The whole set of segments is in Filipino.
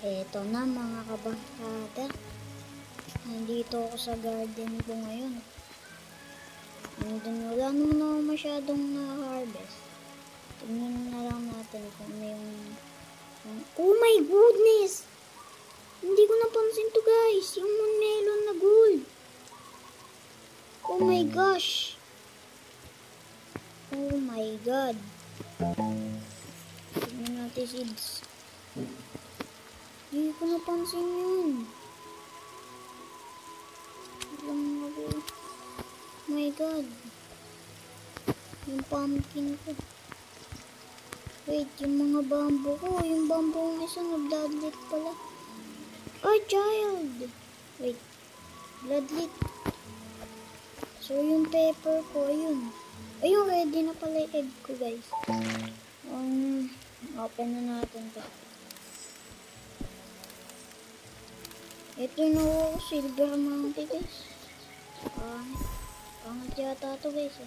Eto na mga kabarkada. Nandito ako sa garden ko ngayon. Wala naman ako masyadong na-harvest. Tingnan na lang natin kung ano yung... Oh my goodness! Hindi ko napansin to guys. Yung melon na gold. Oh my gosh! Oh my god. Tingnan natin seeds. Hindi ko napansin yun. Oh my god. Yung pumpkin ko. Wait, yung mga bamboo ko. Yung bamboo ng isa nag-bloodlet pala. Oh, child! Wait. Bloodlet. So, yung pepper ko, ayun. Ayun, ready na pala yung egg ko, guys. Open na natin to. Ito yung nakuha ko, silver monkey, guys. Pangat yata to, guys.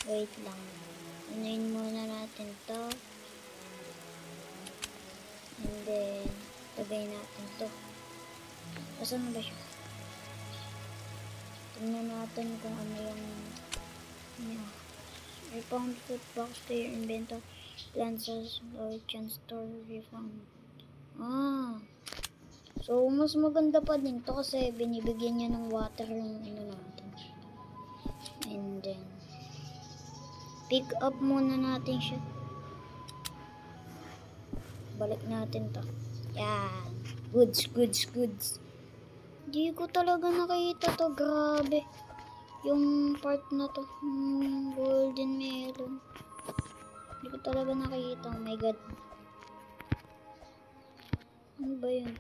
Wait lang. Unahin muna natin to. And then, tagay natin to. Asan na ba siya? Tingnan natin kung ano yung... I found food box to your inventory. Plants as chance store refund. So, mas maganda pa din to kasi binibigyan niya ng water yung ano natin. And then, pick up muna natin siya. Balik natin to. Yan. Goods. Di ko talaga nakita to. Grabe. Yung part na to. Golden melon. Di ko talaga nakita. Oh my god. Ano ba yun?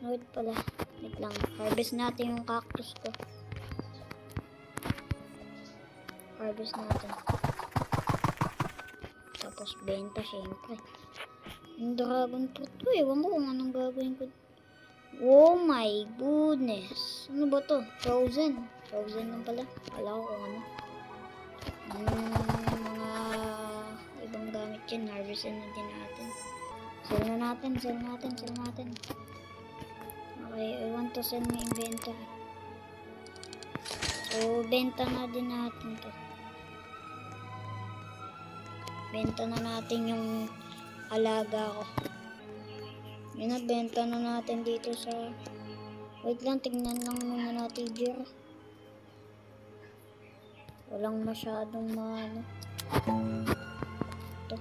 Wet pala. Wait lang. Harvest natin yung cactus ko. Harvest natin. Tapos benta syempre. Yung dragon fruit ko. Ewan ko kung anong gagawin ko. Oh my goodness. Ano ba to? Frozen lang pala. Kala ko kung ano. Mga ibang gamit yan. Harvestin natin natin. Sell natin. Okay, I want to sell my inventory. So, benta na din natin to. Benta na natin yung alaga ko. Yun na, benta na natin dito sa... Wait lang, tignan lang muna natin dito. Walang masyadong maano. Ito.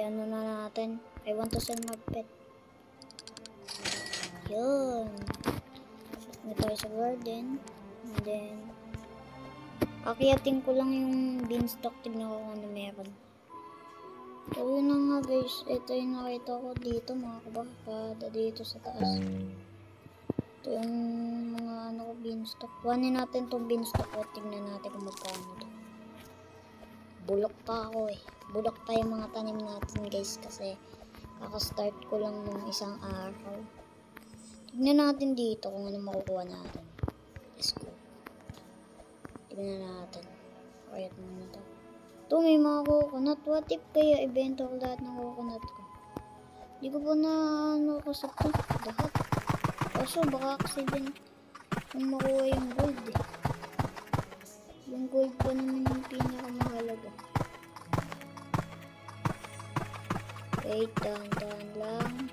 Ano na natin. I want to sell my pet. Yun. Set na tayo sa garden. And then, akiyatin ko lang yung beanstalk. Tignan ko kung ano meron. So, yun na nga guys. Ito yung nakita ko dito mga kabarkada. Dito sa taas. Ito yung mga ano ko beanstalk. Kuhanin natin itong beanstalk. At tignan natin kung magkano ito. Bulok pa ako eh. Bulok pa yung mga tanim natin guys. Kasi kakastart ko lang ng isang araw. Tignan natin dito kung ano makukuha natin. Let's go. Tignan natin. Kayat muna ito. Ito may mga coconut. What if kaya ibenta ko lahat ng coconut ko? Hindi ko po na ano kasap to. Lahat. Kaso baka accident kung makuha yung gold eh. Yung gold pa naman yung pinakamahalaga. Wait, dahan lang.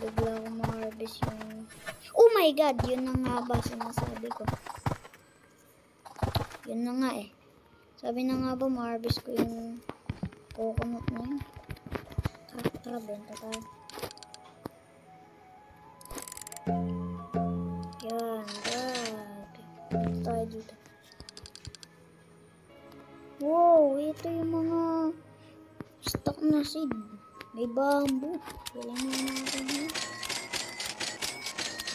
Bigla akong ma-harvest yung... Oh my god! Yun na nga ba sinasabi ko. Yun na nga eh. Sabi na nga ba ma-harvest ko yung coconut na yun. Tara, benta tayo. Yan, grabe. Tayo dito. Wow, ito yung mga stock na seed. May bamboo. Kailangan natin yun.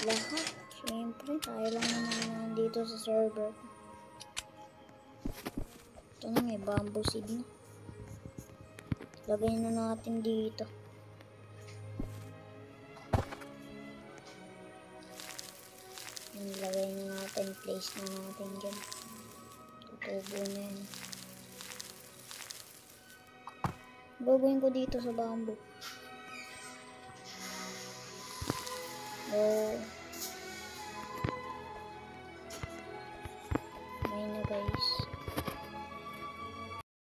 Lahat. Siyempre, tayo lang naman nandito sa server. Ito na, may bamboo seed na. Lagay na natin dito. Lagay na natin. Place na natin dyan. Tutubo na yun. Gagawin ko dito sa bamboo. Oh. May na guys.